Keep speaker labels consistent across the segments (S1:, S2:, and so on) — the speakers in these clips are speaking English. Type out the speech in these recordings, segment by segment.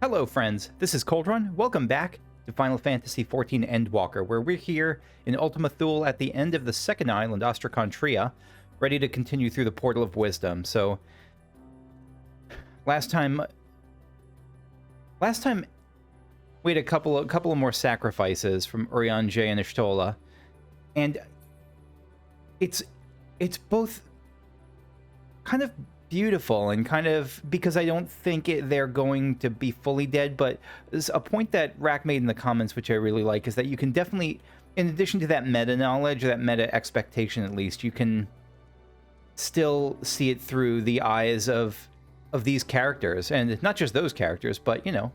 S1: Hello friends, this is Coldrun. Welcome back to Final Fantasy XIV Endwalker, where we're here in Ultima Thule at the end of the second island, Ostrakhan Tria, ready to continue through the Portal of Wisdom. So, last time we had a couple of more sacrifices from Urianger and Ishtola, and it's both kind of beautiful and kind of, because I don't think they're going to be fully dead, but there's a point that Rack made in the comments, which I really like, is that you can definitely, in addition to that meta knowledge, that meta expectation at least, you can still see it through the eyes of these characters, and not just those characters, but, you know,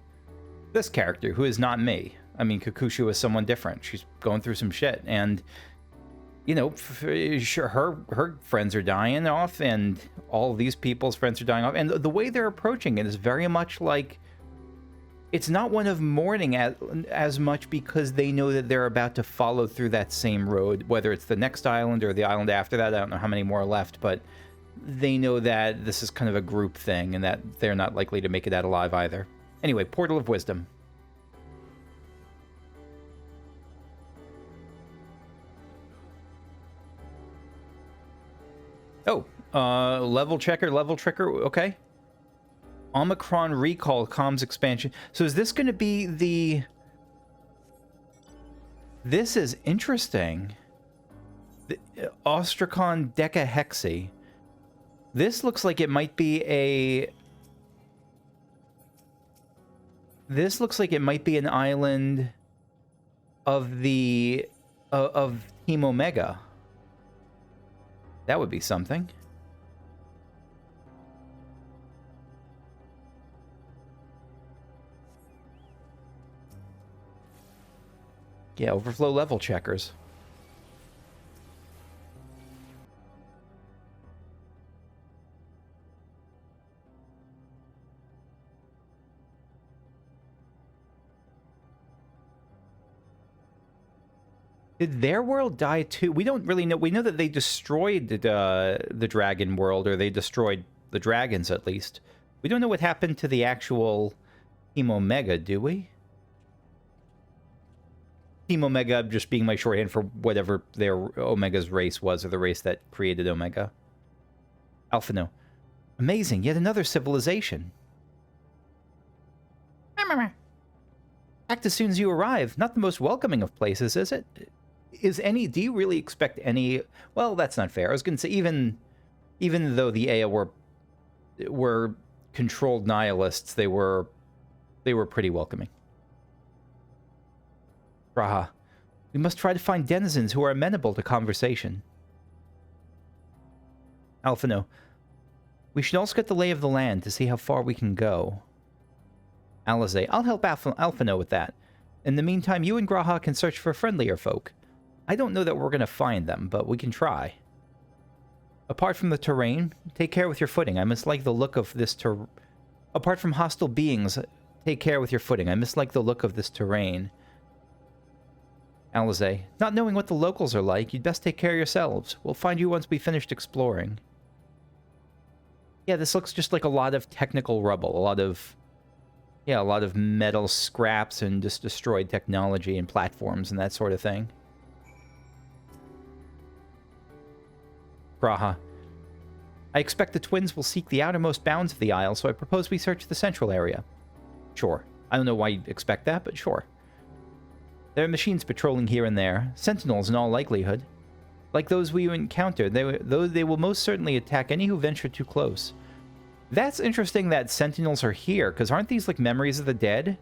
S1: this character, who is not me. I mean, Kakushu is someone different. She's going through some shit, and you know, sure, her friends are dying off, and all these people's friends are dying off, and the way they're approaching it is very much like, it's not one of mourning as much because they know that they're about to follow through that same road, whether it's the next island or the island after that. I don't know how many more are left, but they know that this is kind of a group thing, and that they're not likely to make it out alive either. Anyway, Portal of Wisdom. Oh, level checker, okay. Omicron recall comms expansion. So is this going to be the... This is interesting. The Ostrakhan Decahexy. This looks like it might be a... This looks like it might be an island of the... of Team Omega. That would be something. Yeah, overflow level checkers. Did their world die too? We don't really know. We know that they destroyed the dragon world, or they destroyed the dragons at least. We don't know what happened to the actual Team Omega, do we? Team Omega just being my shorthand for whatever their Omega's race was, or the race that created Omega. Alphino. Amazing, yet another civilization. Act as soon as you arrive. Not the most welcoming of places, is it? Do you really expect any... Well, that's not fair. I was going to say, even though the Aya were controlled nihilists, they were pretty welcoming. Raha, we must try to find denizens who are amenable to conversation. Alphino, we should also get the lay of the land to see how far we can go. Alize, I'll help Alphino with that. In the meantime, you and Graha can search for friendlier folk. I don't know that we're going to find them, but we can try. Apart from the terrain, take care with your footing. I mislike the look of this Apart from hostile beings, take care with your footing. I mislike the look of this terrain. Alize, not knowing what the locals are like, you'd best take care of yourselves. We'll find you once we finished exploring. Yeah, this looks just like a lot of technical rubble. A lot of metal scraps and just destroyed technology and platforms and that sort of thing. Graha, I expect the twins will seek the outermost bounds of the isle, so I propose we search the central area. Sure. I don't know why you'd expect that, but sure. There are machines patrolling here and there, sentinels in all likelihood. Like those we encountered, they will most certainly attack any who venture too close. That's interesting that sentinels are here, because aren't these like memories of the dead?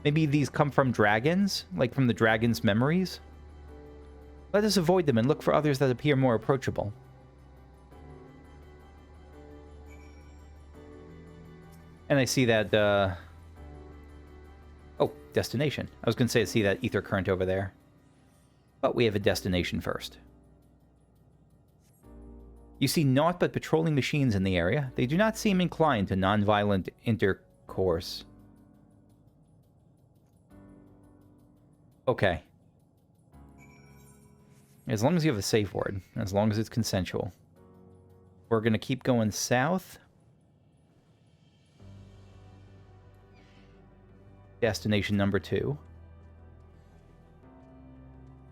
S1: Maybe these come from dragons, like from the dragon's memories? Let us avoid them and look for others that appear more approachable. And I see that, oh, destination. I was going to say I see that ether current over there. But we have a destination first. You see naught but patrolling machines in the area. They do not seem inclined to non-violent intercourse. Okay. As long as you have a safe word. As long as it's consensual. We're going to keep going south. Destination number 2.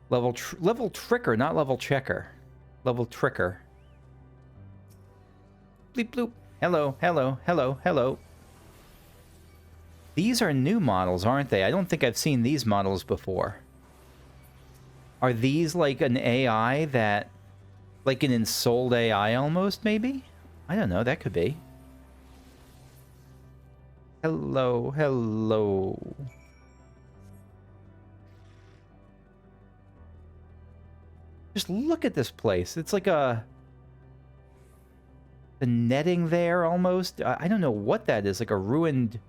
S1: Level tricker, not level checker. Level tricker. Bleep bloop. Hello, hello, hello, hello. These are new models, aren't they? I don't think I've seen these models before. Are these like an AI that... like an ensouled AI almost, maybe? I don't know, that could be. Hello, hello. Just look at this place. It's like the netting there almost. I don't know what that is. Like a ruined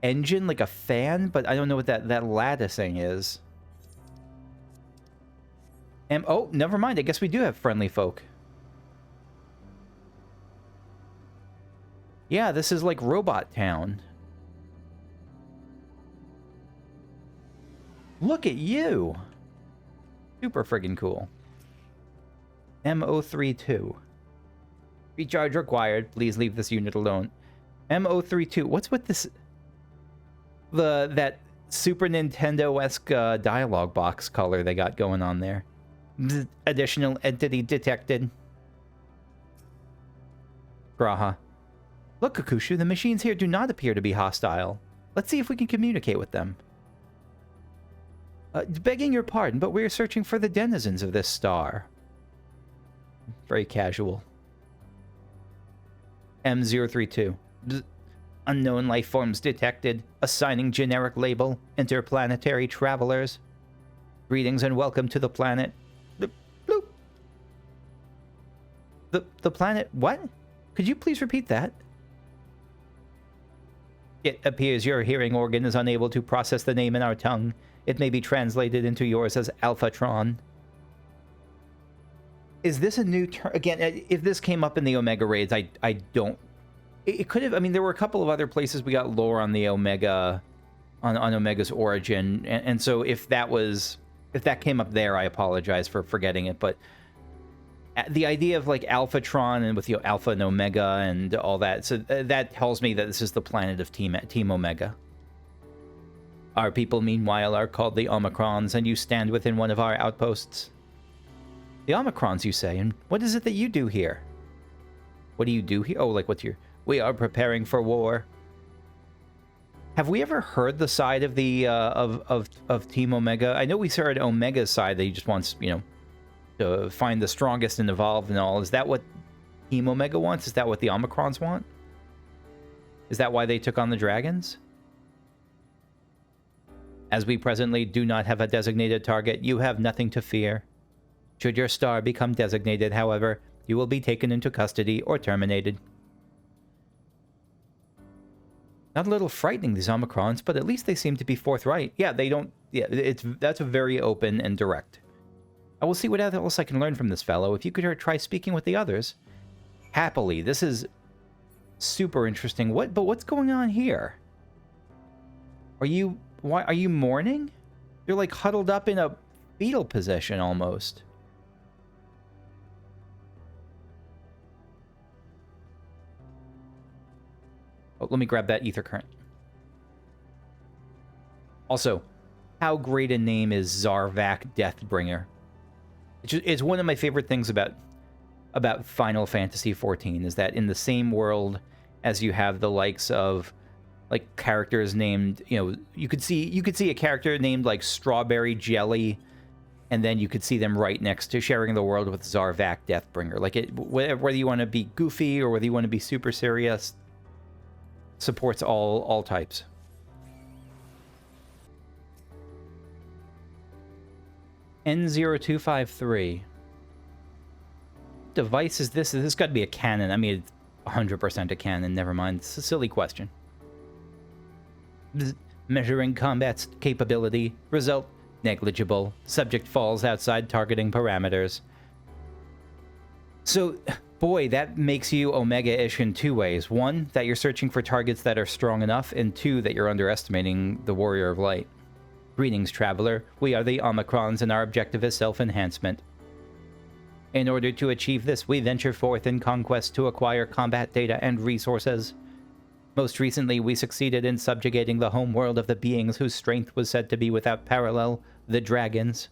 S1: engine, like a fan, but I don't know what that latticing is. And oh, never mind. I guess we do have friendly folk. Yeah, this is like Robot Town. Look at you. Super friggin' cool. M032. Recharge required. Please leave this unit alone. M032. What's with this? That Super Nintendo-esque dialogue box color they got going on there. Additional entity detected. Graha. Look, Kakushu, the machines here do not appear to be hostile. Let's see if we can communicate with them. Begging your pardon, but we're searching for the denizens of this star. Very casual. M032. Unknown life forms detected. Assigning generic label. Interplanetary travelers. Greetings and welcome to the planet. Bloop. The planet... what? Could you please repeat that? It appears your hearing organ is unable to process the name in our tongue. It may be translated into yours as Alphatron. Is this a new term? Again, if this came up in the Omega raids, I don't... It could have... I mean, there were a couple of other places we got lore on the Omega... On Omega's origin. And so if that was... If that came up there, I apologize for forgetting it. But the idea of, like, Alphatron and with, Alpha and Omega and all that. So that tells me that this is the planet of Team Omega. Our people, meanwhile, are called the Omicrons, and you stand within one of our outposts. The Omicrons, you say, and what is it that you do here? What do you do here? Oh, like what's your... We are preparing for war. Have we ever heard the side of the, of Team Omega? I know we heard Omega's side that he just wants, to find the strongest and evolve and all. Is that what Team Omega wants? Is that what the Omicrons want? Is that why they took on the dragons? As we presently do not have a designated target, you have nothing to fear. Should your star become designated, however, you will be taken into custody or terminated. Not a little frightening, these Omicrons, but at least they seem to be forthright. Yeah, they don't... Yeah, that's a very open and direct. I will see what else I can learn from this fellow. If you could try speaking with the others. Happily. This is super interesting. But what's going on here? Why are you mourning? You're like huddled up in a fetal position almost. Oh, let me grab that ether current. Also, how great a name is Zarvak Deathbringer. It's one of my favorite things about Final Fantasy XIV is that in the same world as you have the likes of like characters named, you could see a character named like Strawberry Jelly, and then you could see them right next to sharing the world with Zarvak Deathbringer. Like whether you want to be goofy or whether you want to be super serious, supports all types. N0253. Device is this? This got to be a cannon. I mean, it's 100% a cannon. Never mind. It's a silly question. Measuring combat's capability. Result negligible. Subject falls outside targeting parameters. So, boy, that makes you Omega-ish in two ways. One, that you're searching for targets that are strong enough, and two, that you're underestimating the Warrior of Light. Greetings, traveler. We are the Omicrons, and our objective is self-enhancement. In order to achieve this, we venture forth in conquest to acquire combat data and resources. Most recently, we succeeded in subjugating the homeworld of the beings whose strength was said to be without parallel, the dragons.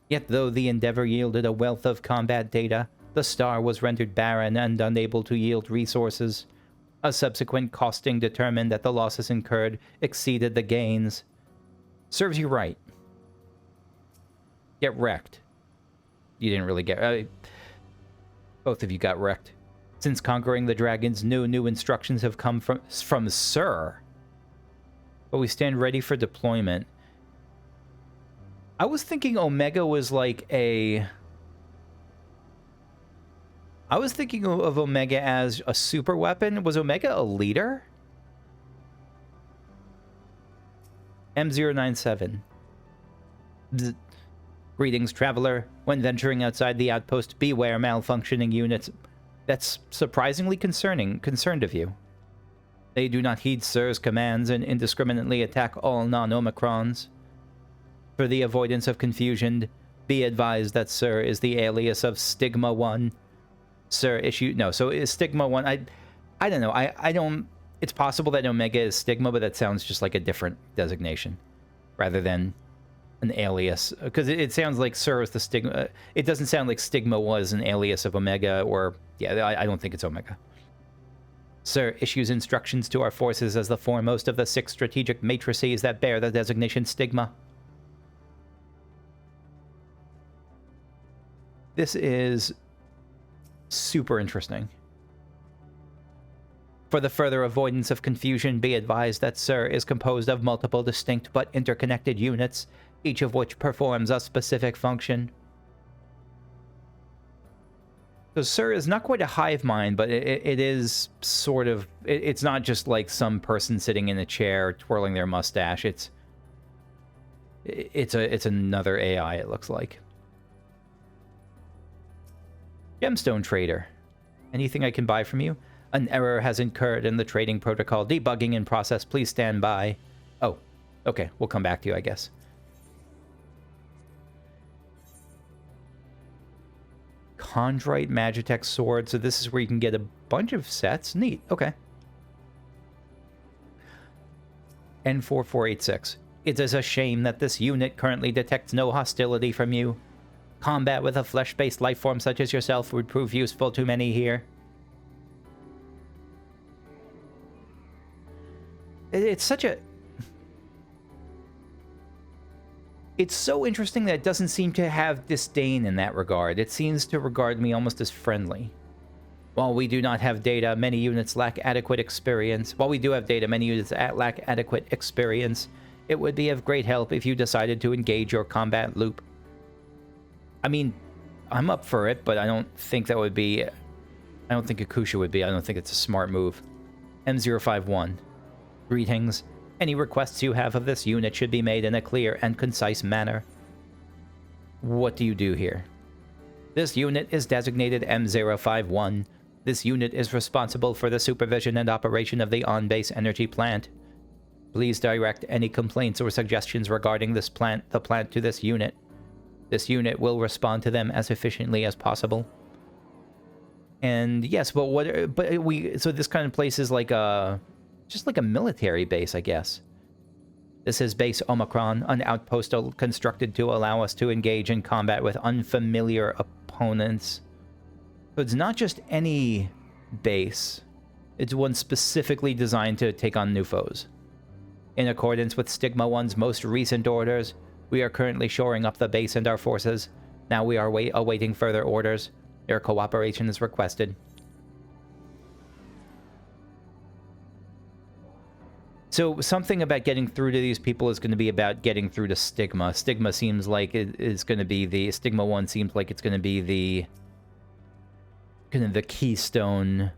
S1: Yet though the endeavor yielded a wealth of combat data, the star was rendered barren and unable to yield resources. A subsequent costing determined that the losses incurred exceeded the gains. Serves you right. Get wrecked. You didn't really get... both of you got wrecked. Since conquering the dragons, new instructions have come from Sir. But we stand ready for deployment. I was thinking Omega was like a... I was thinking of Omega as a super weapon. Was Omega a leader? M097. Bzz. Greetings, traveler. When venturing outside the outpost, beware malfunctioning units. That's surprisingly concerned of you. They do not heed Sir's commands and indiscriminately attack all non-Omicrons. For the avoidance of confusion, be advised that Sir is the alias of Stigma 1. Sir issue... No, so is Stigma 1... I don't know. I don't... It's possible that Omega is Stigma, but that sounds just like a different designation. Rather than an alias. Because it sounds like Sir is the Stigma... It doesn't sound like Stigma was an alias of Omega, or... Yeah, I don't think it's Omega. Sir issues instructions to our forces as the foremost of the 6 strategic matrices that bear the designation Stigma. This is super interesting. For the further avoidance of confusion, be advised that Sir is composed of multiple distinct but interconnected units, each of which performs a specific function. So Sir is not quite a hive mind, but it is sort of... It's not just like some person sitting in a chair twirling their mustache. It's another AI, it looks like. Gemstone Trader. Anything I can buy from you? An error has incurred in the trading protocol. Debugging in process. Please stand by. Oh, okay. We'll come back to you, I guess. Chondrite Magitech Sword. So this is where you can get a bunch of sets. Neat. Okay. N4486. It is a shame that this unit currently detects no hostility from you. Combat with a flesh-based life form such as yourself would prove useful to many here. It's such a... It's so interesting that it doesn't seem to have disdain in that regard. It seems to regard me almost as friendly. While we do not have data, many units lack adequate experience. While we do have data, many units lack adequate experience. It would be of great help if you decided to engage your combat loop. I mean, I'm up for it, but I don't think that would be... I don't think Akusha would be. I don't think it's a smart move. M051. Greetings. Any requests you have of this unit should be made in a clear and concise manner. What do you do here? This unit is designated M051. This unit is responsible for the supervision and operation of the on-base energy plant. Please direct any complaints or suggestions regarding the plant to this unit. This unit will respond to them as efficiently as possible. And yes, but so this kind of place is like just like a military base, I guess. This is base Omicron, an outpost constructed to allow us to engage in combat with unfamiliar opponents. So it's not just any base. It's one specifically designed to take on new foes. In accordance with Stigma 1's most recent orders, we are currently shoring up the base and our forces. Now we are awaiting further orders. Your cooperation is requested. So something about getting through to these people is going to be about getting through to Stigma. Stigma seems like it is going to be the... Stigma 1 seems like it's going to be the... kind of the keystone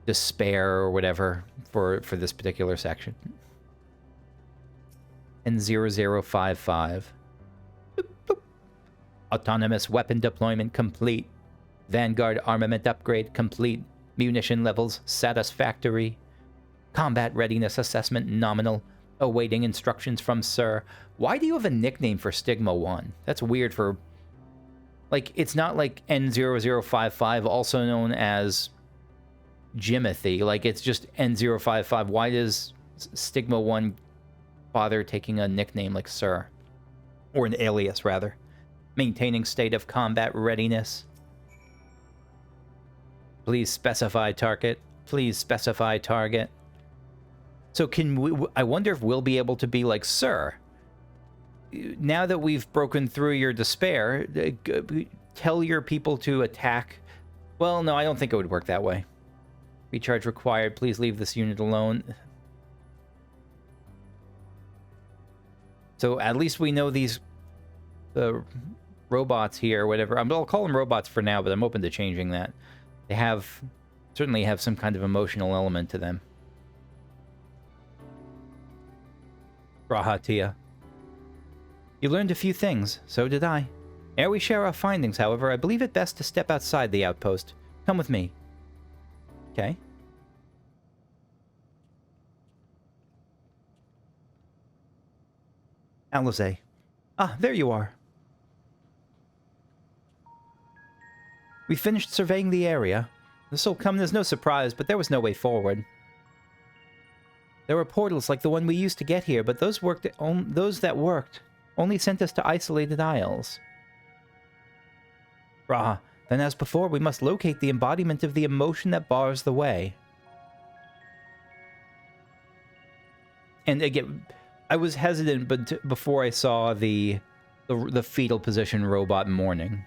S1: despair or whatever for this particular section. And 0055. Boop, boop. Autonomous weapon deployment complete. Vanguard armament upgrade complete. Munition levels satisfactory. Combat readiness assessment nominal. Awaiting instructions from Sir. Why do you have a nickname for Stigma 1? That's weird for... Like, it's not like N0055, also known as Jimothy. Like, it's just N055. Why does Stigma 1 bother taking a nickname like Sir? Or an alias, rather. Maintaining state of combat readiness. Please specify target. Please specify target. So can we... I wonder if we'll be able to be like, Sir, now that we've broken through your despair, tell your people to attack... Well, no, I don't think it would work that way. Recharge required. Please leave this unit alone. So at least we know these... the robots here, whatever. I'll call them robots for now, but I'm open to changing that. They have... certainly have some kind of emotional element to them. Rahatia. You learned a few things. So did I. Ere we share our findings, however, I believe it best to step outside the outpost. Come with me. Okay. Alize. Ah, there you are. We finished surveying the area. This'll come as no surprise, but there was no way forward. There were portals like the one we used to get here, but those that worked only sent us to isolated isles. Raha, then as before, we must locate the embodiment of the emotion that bars the way. And again, I was hesitant, but before I saw the fetal position robot mourning.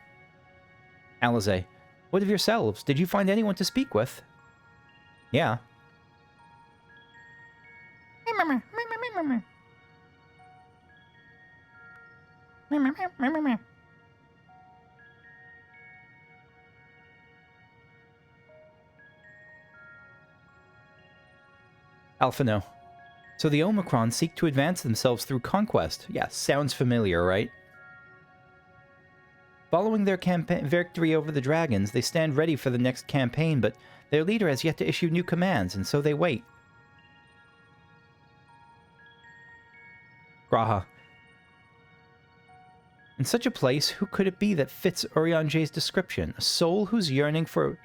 S1: Alize, what of yourselves? Did you find anyone to speak with? Yeah. Alphino. So the Omicrons seek to advance themselves through conquest. Yeah, sounds familiar, right? Following their victory over the dragons, they stand ready for the next campaign, but their leader has yet to issue new commands, and so they wait. Graha. In such a place, who could it be that fits Urianger's description? A soul whose yearning for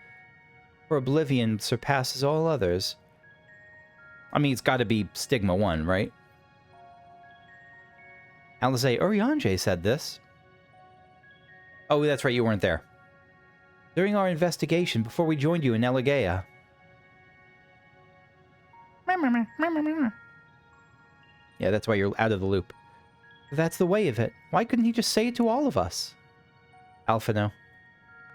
S1: oblivion surpasses all others. I mean, it's got to be Stigma 1, right? Alize, Urianger said this. Oh, that's right, you weren't there. During our investigation, before we joined you in Elegea. Yeah, that's why you're out of the loop. That's the way of it. Why couldn't he just say it to all of us? Alphino.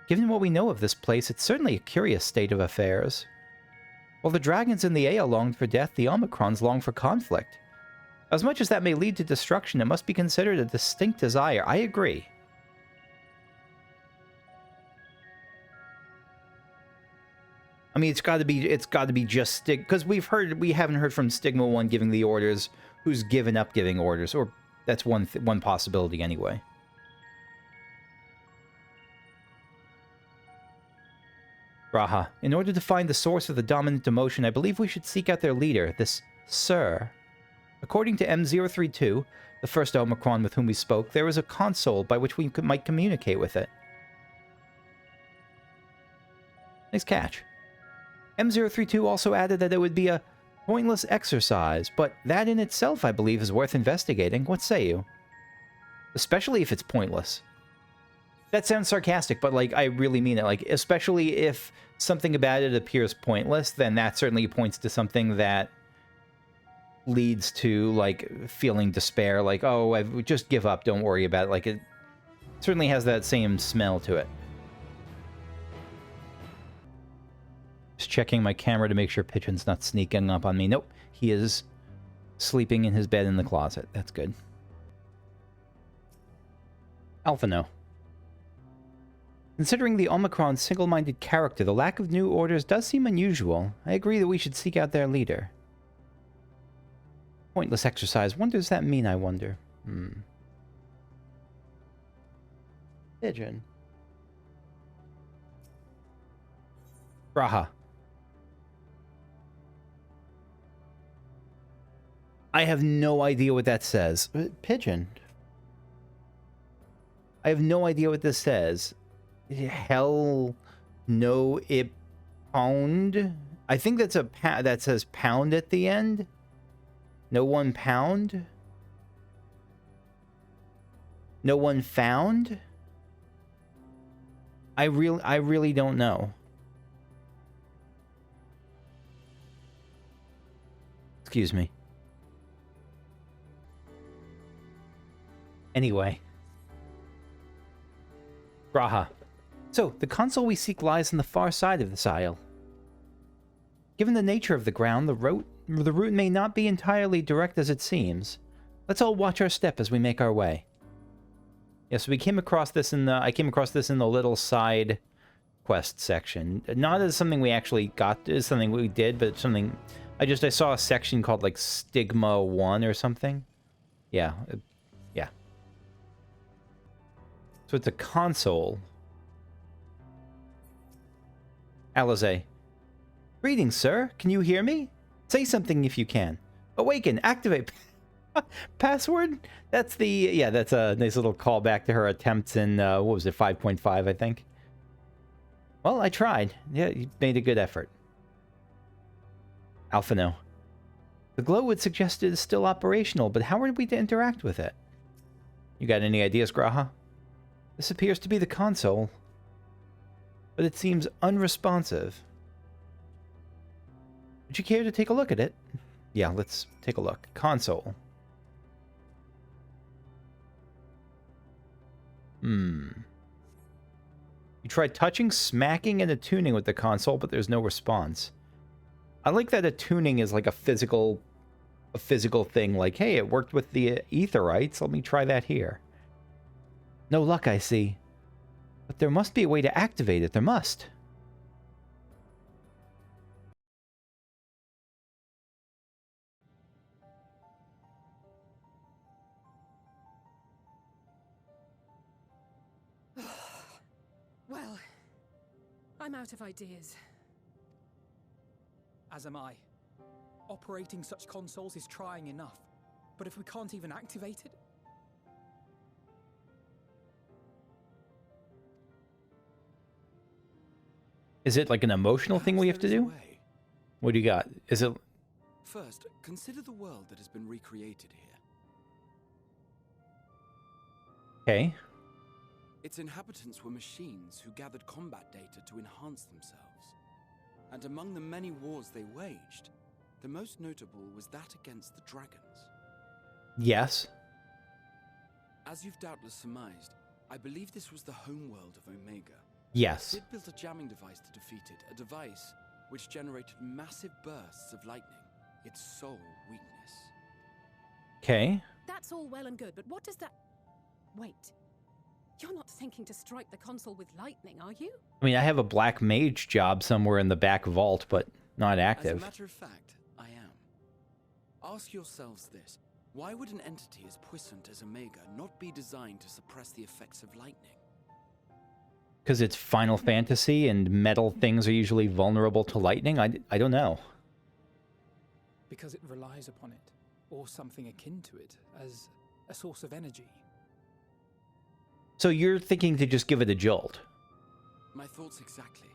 S1: Given what we know of this place, it's certainly a curious state of affairs. While the dragons in the Ea longed for death, the Omicrons long for conflict. As much as that may lead to destruction, it must be considered a distinct desire. I agree. I mean, it's got to be just because we haven't heard from Stigma 1 giving the orders, who's given up giving orders, or that's one possibility anyway. Raha, in order to find the source of the dominant emotion, I believe we should seek out their leader, this Sir. According to M032, the first Omicron with whom we spoke, there is a console by which we might communicate with it. Nice catch. M032 also added that it would be a pointless exercise, but that in itself, I believe, is worth investigating. What say you? Especially if it's pointless. That sounds sarcastic, but, like, I really mean it. Like, especially if something about it appears pointless, then that certainly points to something that leads to, like, feeling despair. Like, oh, just give up, don't worry about it. Like, it certainly has that same smell to it. Just checking my camera to make sure Pigeon's not sneaking up on me. Nope, he is sleeping in his bed in the closet. That's good. Alphino. Considering the Omicron's single-minded character, the lack of new orders does seem unusual. I agree that we should seek out their leader. Pointless exercise. What does that mean, I wonder? Pigeon. Raha. I have no idea what that says. Pigeon. I have no idea what this says. Hell no it pound I think that's that says pound at the end. No one pound. No one found. I really don't know. Excuse me. Anyway. Graha. So, the console we seek lies on the far side of this isle. Given the nature of the ground, the route may not be entirely direct as it seems. Let's all watch our step as we make our way. Yes, we came across this in the... I came across this in the little side quest section. Not as something we actually got... As something we did, but something... I saw a section called, like, Stigma 1 or something. Yeah. Yeah. So it's a console. Alize. Greetings, sir. Can you hear me? Say something if you can. Awaken. Activate. Password? That's the... Yeah, that's a nice little callback to her attempts in, what was it, 5.5, I think. Well, I tried. Yeah, you made a good effort. Alphino. The glow would suggest it is still operational, but how are we to interact with it? You got any ideas, Graha? This appears to be the console, but it seems unresponsive. Would you care to take a look at it? Yeah, let's take a look. Console. You tried touching, smacking, and attuning with the console, but there's no response. I like that attuning is like a physical thing. Like, hey, it worked with the Aetherites. Let me try that here. No luck, I see. But there must be a way to activate it. There must.
S2: Well, I'm out of ideas.
S3: As am I. Operating such consoles is trying enough. But if we can't even activate it...
S1: Is it like an emotional thing we have to do? What do you got? Is it...
S4: First, consider the world that has been recreated here.
S1: Okay.
S4: Its inhabitants were machines who gathered combat data to enhance themselves. And among the many wars they waged, the most notable was that against the dragons.
S1: Yes.
S4: As you've doubtless surmised, I believe this was the homeworld of Omega.
S1: Yes.
S4: Sid built a jamming device to defeat it, a device which generated massive bursts of lightning, its sole weakness.
S1: Okay.
S2: That's all well and good, but what does that... Wait. You're not thinking to strike the console with lightning, are you?
S1: I mean, I have a black mage job somewhere in the back vault, but not active.
S4: As a matter of fact, I am. Ask yourselves this. Why would an entity as puissant as Omega not be designed to suppress the effects of lightning?
S1: Because it's Final Fantasy and metal things are usually vulnerable to lightning? I don't know.
S3: Because it relies upon it, or something akin to it, as a source of energy.
S1: So you're thinking to just give it a jolt?
S4: My thoughts exactly.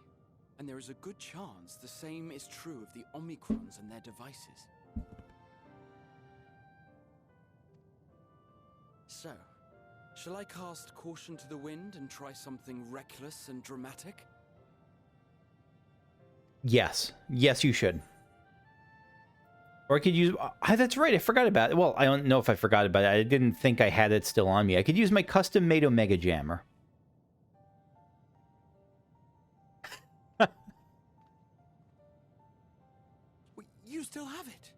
S4: And there is a good chance the same is true of the Omicrons and their devices. So, shall I cast caution to the wind and try something reckless and dramatic?
S1: Yes. Yes, you should. Or I could use... that's right, I forgot about it. Well, I don't know if I forgot about it. I didn't think I had it still on me. I could use my custom-made Omega Jammer.
S4: You still have it?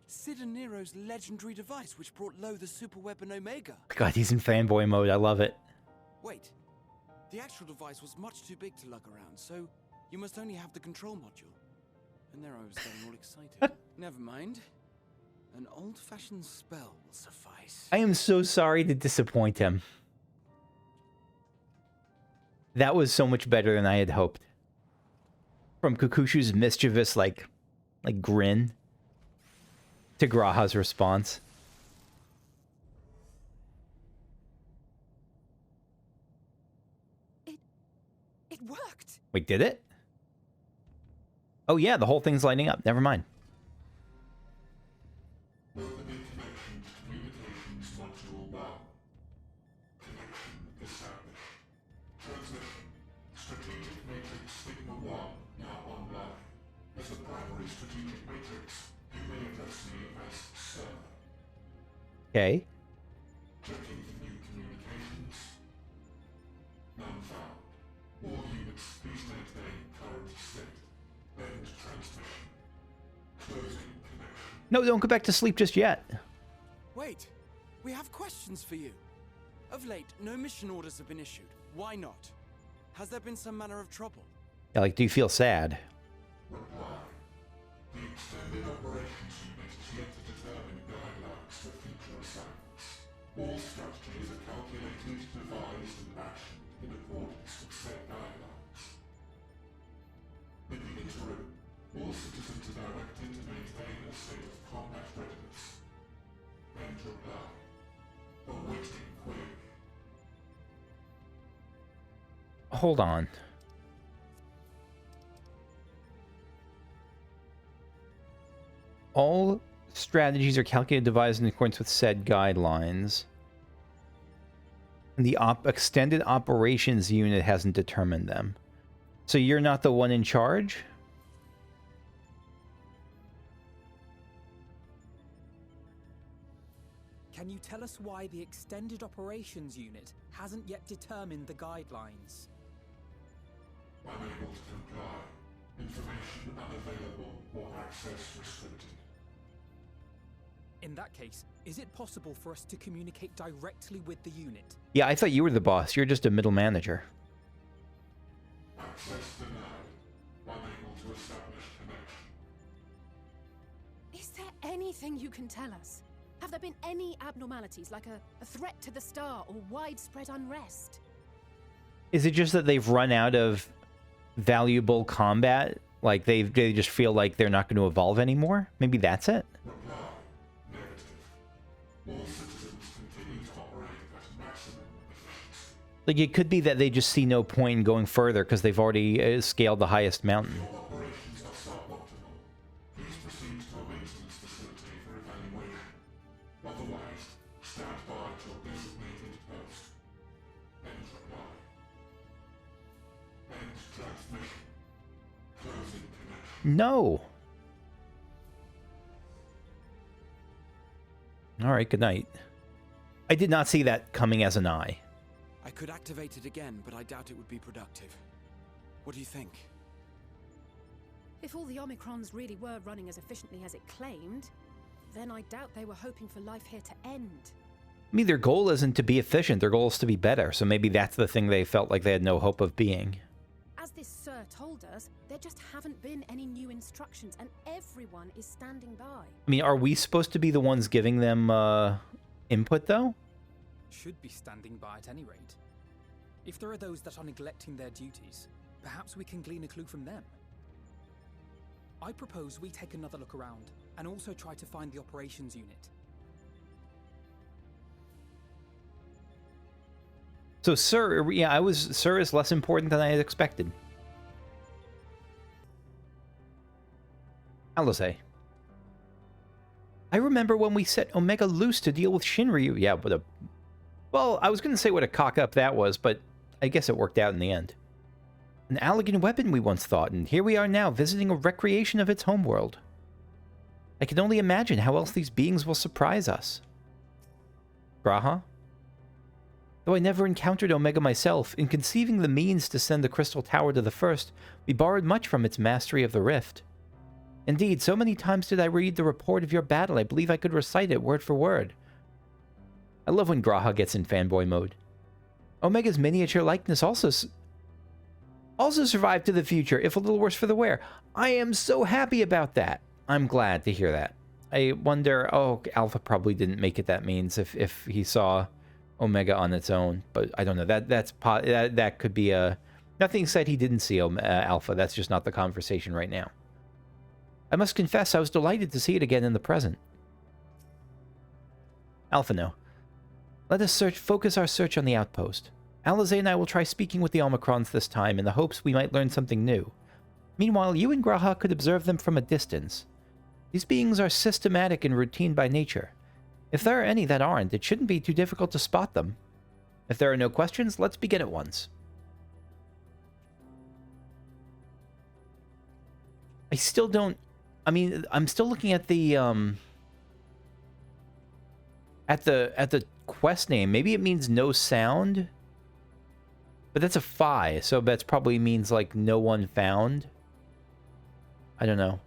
S4: Sid and Nero's legendary device which brought low the super weapon Omega.
S1: God, he's in fanboy mode. I love it.
S4: Wait. The actual device was much too big to lug around, so you must only have the control module. And there I was getting all excited. Never mind. An old-fashioned spell will suffice.
S1: I am so sorry to disappoint him. That was so much better than I had hoped. From Kukushu's mischievous, like grin to Graha's response.
S2: It worked.
S1: Wait, did it? Oh yeah, the whole thing's lighting up. Never mind. Okay. No, don't go back to sleep just yet.
S4: Wait, we have questions for you. Of late, no mission orders have been issued. Why not? Has there been some manner of trouble?
S1: Yeah, like, do you feel sad?
S5: Reply. The extended operations unit is yet to determine guidelines for future assignments. All strategies are calculated, devised, and actioned in accordance with set guidelines. In the interim, all citizens are directed to maintain a state of combat readiness. End reply. Awaiting query.
S1: Hold on. All strategies are calculated, devised in accordance with said guidelines. And the extended operations unit hasn't determined them. So you're not the one in charge?
S3: Can you tell us why the Extended Operations Unit hasn't yet determined the guidelines?
S5: Unable to comply. Information unavailable or access restricted.
S3: In that case, is it possible for us to communicate directly with the unit?
S1: Yeah, I thought you were the boss. You're just a middle manager.
S5: Access denied. Unable to establish connection.
S2: Is there anything you can tell us? Have there been any abnormalities, like a threat to the star or widespread unrest?
S1: Is it just that they've run out of valuable combat? Like, they just feel like they're not going to evolve anymore? Maybe that's it?
S5: Reply. Negative. All citizens continue to operate at maximum efficiency.
S1: Like, it could be that they just see no point in going further because they've already scaled the highest mountain.
S5: Your operations are suboptimal. Please proceed to a maintenance facility for evaluation. Otherwise, stand by at your designated post. End reply. End transmission. Closing connection.
S1: No! Alright, good night. I did not see that coming as an eye.
S4: I could activate it again, but I doubt it would be productive. What do you think?
S2: If all the Omicrons really were running as efficiently as it claimed, then I doubt they were hoping for life here to end.
S1: I mean, their goal isn't to be efficient, their goal is to be better, so maybe that's the thing they felt like they had no hope of being.
S2: As this sir told us, there just haven't been any new instructions, and everyone is standing by.
S1: I mean, are we supposed to be the ones giving them, input, though?
S3: Should be standing by at any rate. If there are those that are neglecting their duties, perhaps we can glean a clue from them. I propose we take another look around, and also try to find the operations unit.
S1: So, sir, yeah, sir is less important than I had expected. Alize. I remember when we set Omega loose to deal with Shinryu. Yeah, but well, I was going to say what a cock-up that was, but I guess it worked out in the end. An elegant weapon, we once thought, and here we are now, visiting a recreation of its homeworld. I can only imagine how else these beings will surprise us. Graha? Though I never encountered Omega myself, in conceiving the means to send the Crystal Tower to the First, we borrowed much from its mastery of the Rift. Indeed, so many times did I read the report of your battle, I believe I could recite it word for word. I love when Graha gets in fanboy mode. Omega's miniature likeness also survived to the future, if a little worse for the wear. I am so happy about that. I'm glad to hear that. I wonder, oh, Alpha probably didn't make it, that means, if he saw Omega on its own, but I don't know. That could be a... Nothing said he didn't see Alpha. That's just not the conversation right now. I must confess I was delighted to see it again in the present. Alpha, no. Let us focus our search on the outpost. Alize and I will try speaking with the Omicrons this time in the hopes we might learn something new. Meanwhile, you and Graha could observe them from a distance. These beings are systematic and routine by nature. If there are any that aren't, it shouldn't be too difficult to spot them. If there are no questions, let's begin at once. I still don't... I mean, I'm still looking at the, at the quest name. Maybe it means no sound? But that's a phi, so that probably means, like, no one found. I don't know.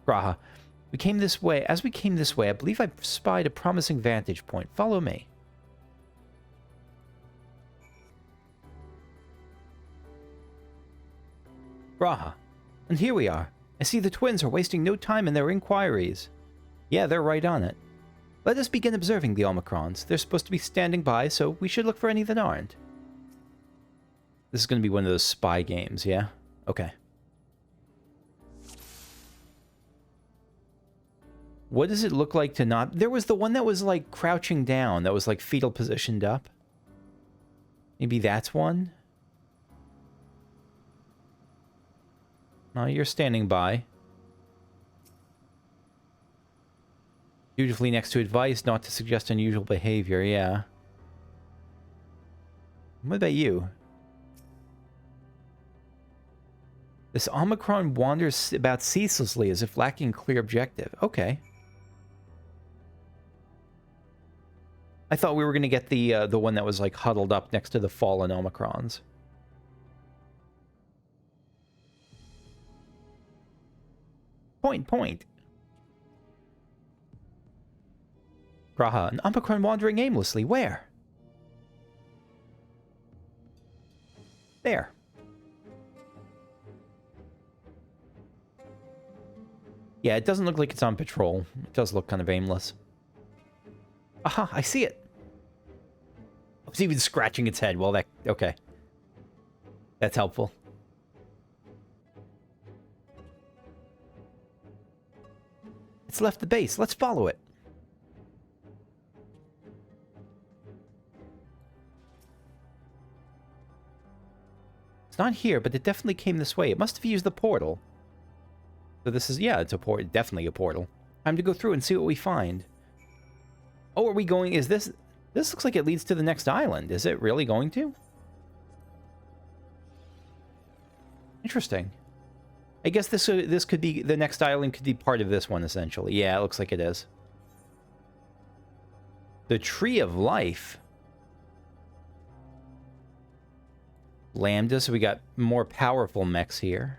S1: Graha. We came this way. As we came this way, I believe I spied a promising vantage point. Follow me. Graha. And here we are. I see the twins are wasting no time in their inquiries. Yeah, they're right on it. Let us begin observing the Omicrons. They're supposed to be standing by, so we should look for any that aren't. This is going to be one of those spy games, yeah? Okay. What does it look like to not... There was the one that was, like, crouching down. That was, like, fetal positioned up. Maybe that's one? No, you're standing by. Dutifully next to advice not to suggest unusual behavior, yeah. What about you? This Omicron wanders about ceaselessly as if lacking a clear objective. Okay. I thought we were going to get the one that was, like, huddled up next to the fallen Omicrons. Point. Graha, an Omicron wandering aimlessly. Where? There. Yeah, it doesn't look like it's on patrol. It does look kind of aimless. Aha, I see it. It's even scratching its head. Well, that... Okay. That's helpful. It's left the base. Let's follow it. It's not here, but it definitely came this way. It must have used the portal. So this is... Yeah, it's a port. Definitely a portal. Time to go through and see what we find. Oh, are we going... Is this... This looks like it leads to the next island. Is it really going to? Interesting. I guess this could be... The next island could be part of this one, essentially. Yeah, it looks like it is. The Tree of Life. Lambda, so we got more powerful mechs here.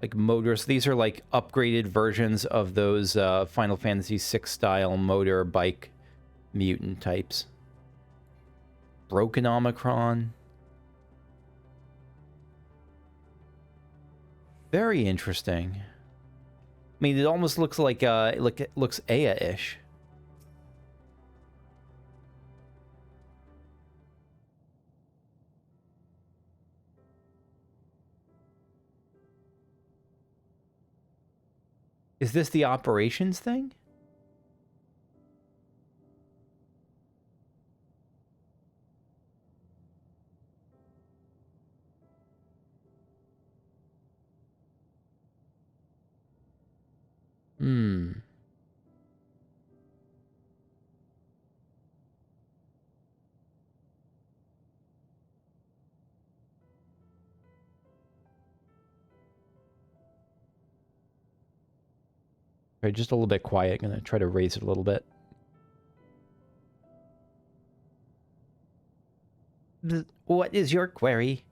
S1: Like motors. These are like upgraded versions of those Final Fantasy VI style motor bike mutant types. Broken Omicron. Very interesting. I mean, it almost looks like it looks Aya-ish. Is this the operations thing? Okay, just a little bit quiet. Gonna try to raise it a little bit. What is your query?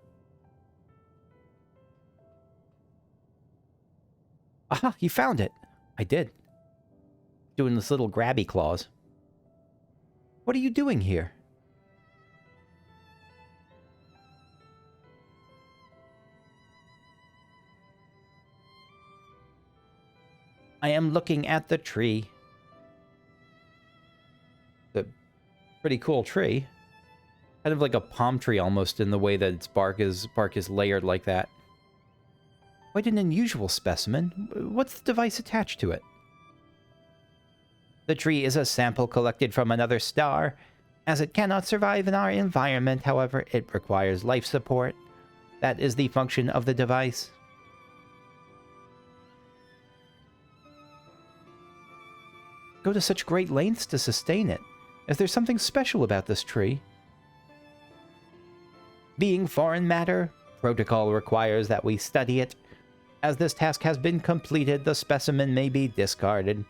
S1: Aha, you found it. I did. Doing this little grabby claws. What are you doing here? I am looking at the tree. The pretty cool tree. Kind of like a palm tree almost in the way that its bark is layered like that. Quite an unusual specimen. What's the device attached to it? The tree is a sample collected from another star. As it cannot survive in our environment, however, it requires life support. That is the function of the device. Go to such great lengths to sustain it. Is there something special about this tree? Being foreign matter, protocol requires that we study it. As this task has been completed, the specimen may be discarded.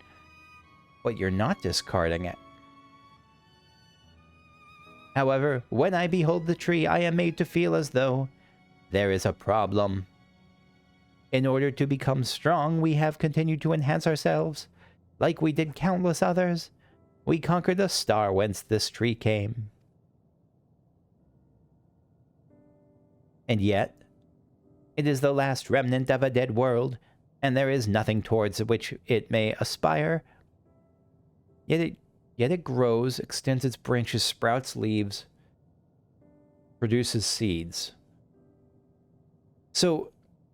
S1: But you're not discarding it. However, when I behold the tree, I am made to feel as though there is a problem. In order to become strong, we have continued to enhance ourselves. Like we did countless others, we conquered the star whence this tree came. And yet, it is the last remnant of a dead world, and there is nothing towards which it may aspire. Yet it grows, extends its branches, sprouts leaves, produces seeds. So,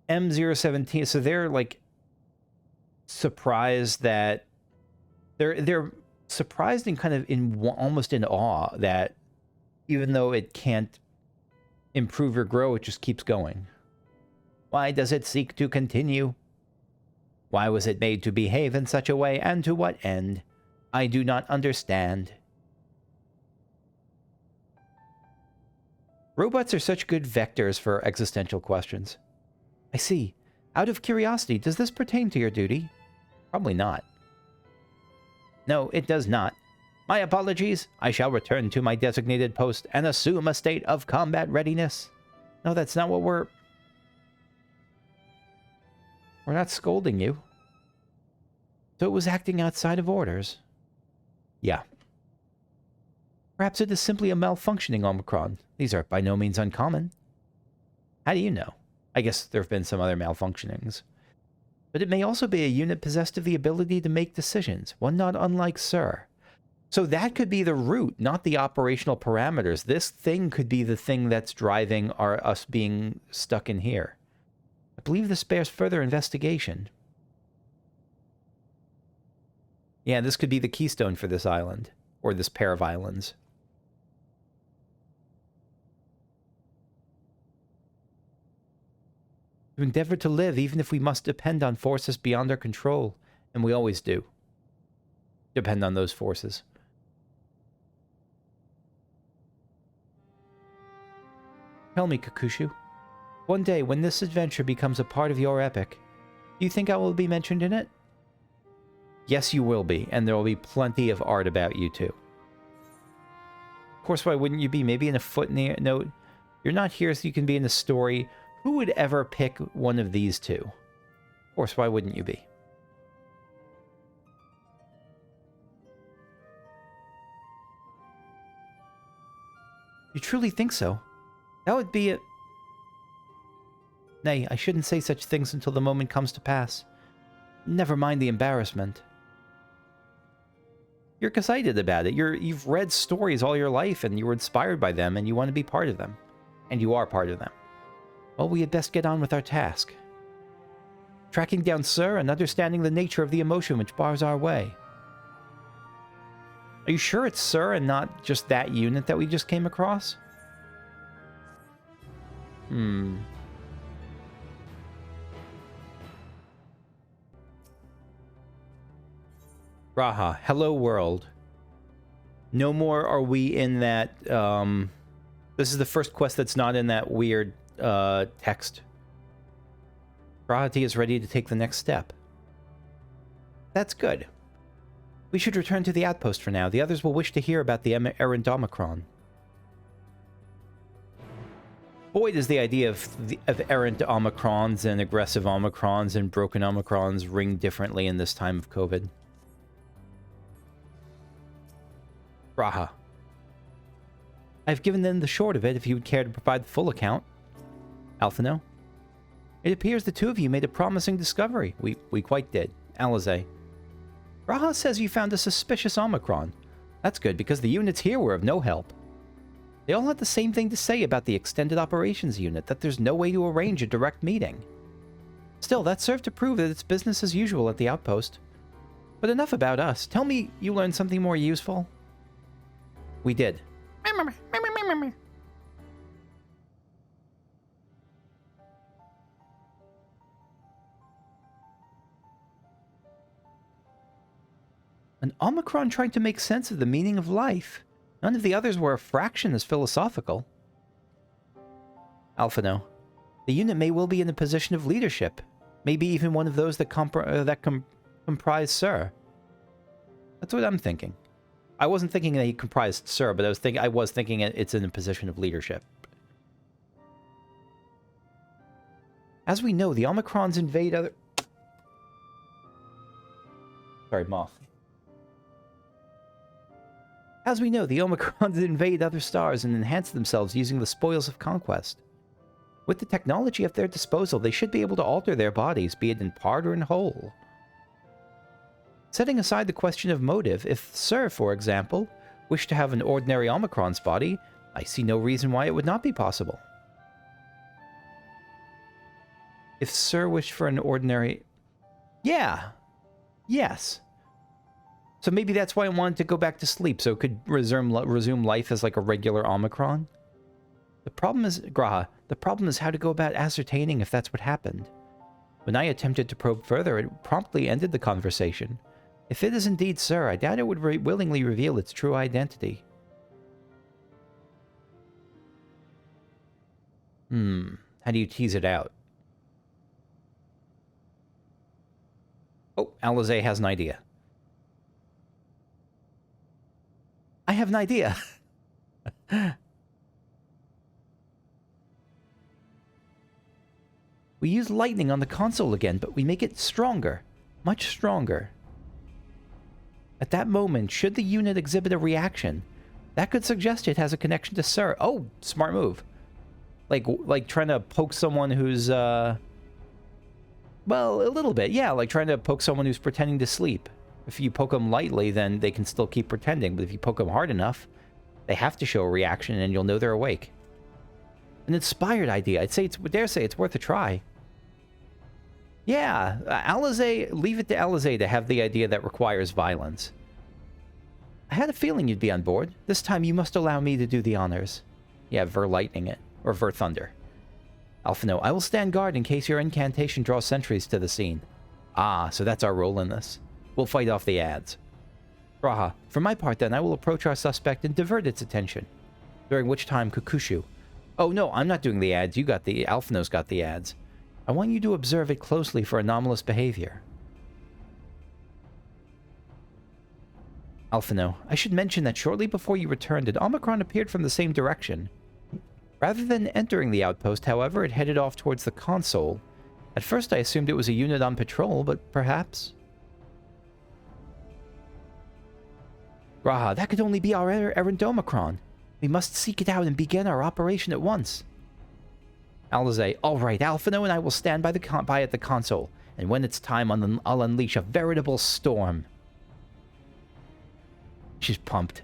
S1: M017, so they're like surprised that they're surprised and kind of almost in awe that even though it can't improve or grow, it just keeps going. Why does it seek to continue? Why was it made to behave in such a way, and to what end? I do not understand. Robots are such good vectors for existential questions. I see. Out of curiosity, does this pertain to your duty? Probably not. No, it does not. My apologies. I shall return to my designated post and assume a state of combat readiness. No, that's not what we're not scolding you. So it was acting outside of orders. Yeah. Perhaps it is simply a malfunctioning Omicron. These are by no means uncommon. How do you know? I guess there have been some other malfunctionings. But it may also be a unit possessed of the ability to make decisions, one not unlike Sir. So that could be the root, not the operational parameters. This thing could be the thing that's driving us being stuck in here. I believe this bears further investigation. Yeah, this could be the keystone for this island, or this pair of islands. To endeavor to live, even if we must depend on forces beyond our control, and we always do. Depend on those forces. Tell me, Kakushu, one day when this adventure becomes a part of your epic, do you think I will be mentioned in it? Yes, you will be, and there will be plenty of art about you too. Of course, why wouldn't you be? Maybe in a footnote. You're not here so you can be in a story. Who would ever pick one of these two? Of course, why wouldn't you be? You truly think so? That would be it. Nay, I shouldn't say such things until the moment comes to pass. Never mind the embarrassment. You're excited about it. You've read stories all your life, and you were inspired by them, and you want to be part of them. And you are part of them. Well, we had best get on with our task. Tracking down Sir and understanding the nature of the emotion which bars our way. Are you sure it's Sir and not just that unit that we just came across? Raha, hello world. No more are we in that, this is the first quest that's not in that weird, text. Rahati is ready to take the next step. That's good. We should return to the outpost for now. The others will wish to hear about the errant Omicron. Boy, does the idea of errant Omicrons and aggressive Omicrons and broken Omicrons ring differently in this time of COVID. Raha. I've given them the short of it if you would care to provide the full account. Alphino. It appears the two of you made a promising discovery. We quite did. Alize. Raha says you found a suspicious Omicron. That's good, because the units here were of no help. They all had the same thing to say about the Extended Operations Unit, that there's no way to arrange a direct meeting. Still, that served to prove that it's business as usual at the outpost. But enough about us. Tell me you learned something more useful. We did. An Omicron trying to make sense of the meaning of life. None of the others were a fraction as philosophical. Alphino. The unit may well be in a position of leadership. Maybe even one of those that comprise Sir. That's what I'm thinking. I wasn't thinking that he comprised Sir, but I was thinking it's in a position of leadership. As we know, the Omicrons invade other... Sorry, moth. As we know, the Omicrons invade other stars and enhance themselves using the spoils of conquest. With the technology at their disposal, they should be able to alter their bodies, be it in part or in whole. Setting aside the question of motive, if Sir, for example, wished to have an ordinary Omicron's body, I see no reason why it would not be possible. If Sir wished for an ordinary... Yeah. Yes. So maybe that's why I wanted to go back to sleep, so it could resume life as like a regular Omicron? The problem is, Graha, the problem is how to go about ascertaining if that's what happened. When I attempted to probe further, it promptly ended the conversation. If it is indeed Sir, I doubt it would willingly reveal its true identity. How do you tease it out? Oh, Alizé has an idea. I have an idea. We use lightning on the console again, but we make it stronger. Much stronger. At that moment, should the unit exhibit a reaction, that could suggest it has a connection to Sir. Oh, smart move. Like trying to poke someone who's, well, a little bit, yeah, like trying to poke someone who's pretending to sleep. If you poke them lightly, then they can still keep pretending, but if you poke them hard enough, they have to show a reaction and you'll know they're awake. An inspired idea. Dare say it's worth a try. Yeah, Alizé, leave it to Alizé to have the idea that requires violence. I had a feeling you'd be on board. This time you must allow me to do the honors. Yeah, Ver-lightning it. Or Ver-thunder. Alphino, I will stand guard in case your incantation draws sentries to the scene. Ah, so that's our role in this. We'll fight off the ads. Graha, for my part then, I will approach our suspect and divert its attention. During which time, Kukushu. Oh no, I'm not doing the ads. Alphino's got the ads. I want you to observe it closely for anomalous behavior. Alphino, I should mention that shortly before you returned, an Omicron appeared from the same direction. Rather than entering the outpost, however, it headed off towards the console. At first I assumed it was a unit on patrol, but perhaps... Graha, that could only be our errant Omicron. We must seek it out and begin our operation at once. Alizé, all right, Alphino and I will stand by at the console, and when it's time, I'll unleash a veritable storm. She's pumped.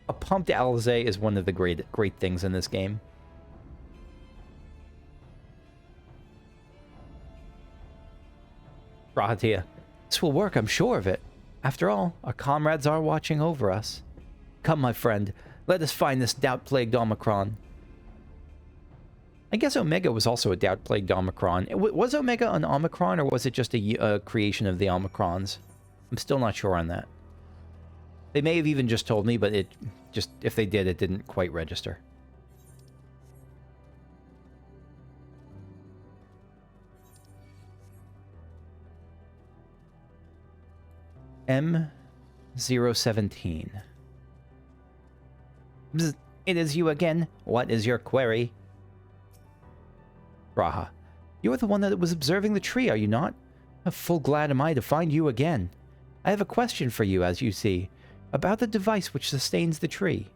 S1: A pumped Alizé is one of the great things in this game. Rahatia, this will work, I'm sure of it. After all, our comrades are watching over us. Come, my friend, let us find this doubt-plagued Omicron. I guess Omega was also a doubt-plagued Omicron. Was Omega an Omicron, or was it just a creation of the Omicrons? I'm still not sure on that. They may have even just told me, but if they did, it didn't quite register. M017. Bzz, it is you again. What is your query? Graha, you're the one that was observing the tree, are you not? Full glad am I to find you again. I have a question for you, as you see, about the device which sustains the tree.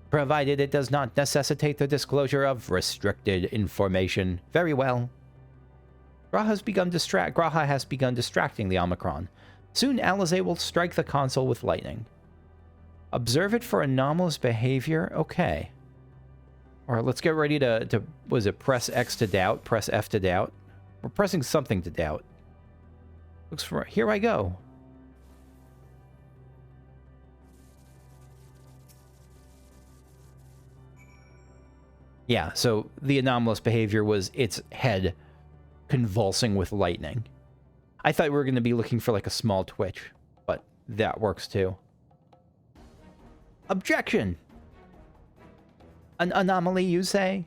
S1: Provided it does not necessitate the disclosure of restricted information. Very well. Graha has begun distracting the Omicron. Soon Alizé will strike the console with lightning. Observe it for anomalous behavior? Okay. Alright, let's get ready to was it press X to doubt? Press F to doubt? We're pressing something to doubt. Looks for... Here I go. Yeah, so the anomalous behavior was its head convulsing with lightning. I thought we were going to be looking for like a small twitch, but that works too. Objection! An anomaly, you say?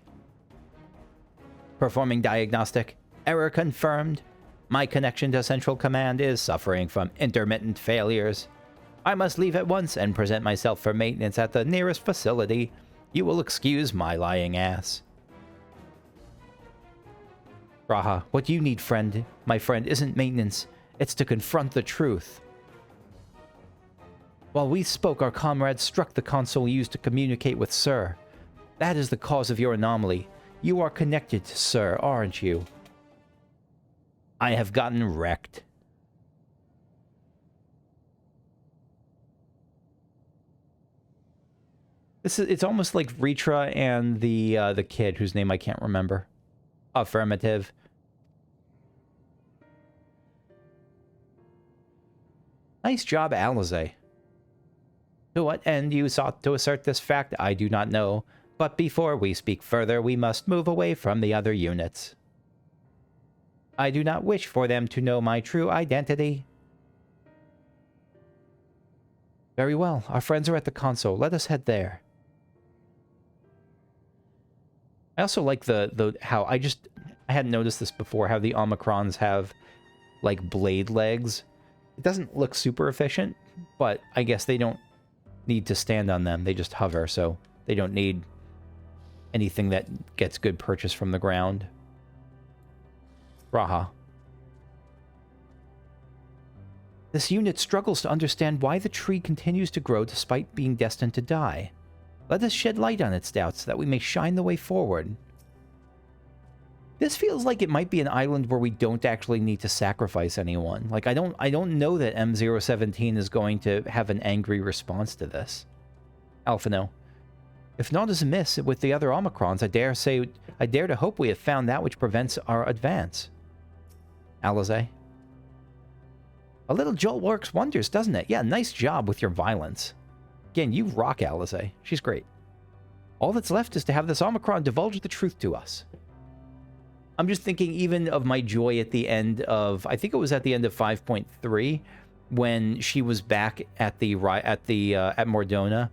S1: Performing diagnostic. Error confirmed. My connection to Central Command is suffering from intermittent failures. I must leave at once and present myself for maintenance at the nearest facility. You will excuse my lying ass. Raha, what you need, friend, my friend, isn't maintenance. It's to confront the truth. While we spoke, our comrades struck the console used to communicate with Sir. That is the cause of your anomaly. You are connected to Sir, aren't you? I have gotten wrecked. It's almost like Ritra and the kid whose name I can't remember. Affirmative. Nice job, Alize. To what end you sought to assert this fact, I do not know, but before we speak further, we must move away from the other units. I do not wish for them to know my true identity. Very well, our friends are at the console. Let us head there. I also like how I hadn't noticed this before, how the Omicrons have like blade legs. It doesn't look super efficient, but I guess they don't need to stand on them. They just hover, so they don't need anything that gets good purchase from the ground. Raha. This unit struggles to understand why the tree continues to grow despite being destined to die. Let us shed light on its doubts so that we may shine the way forward. This feels like it might be an island where we don't actually need to sacrifice anyone. Like, I don't know that M017 is going to have an angry response to this. Alphino. If naught is amiss with the other Omicrons, I dare to hope we have found that which prevents our advance. Alize. A little jolt works wonders, doesn't it? Yeah, nice job with your violence. Again, you rock, Alize. She's great. All that's left is to have this Omicron divulge the truth to us. I'm just thinking even of my joy at the end of, I think it was at the end of 5.3, when she was back at Mordona,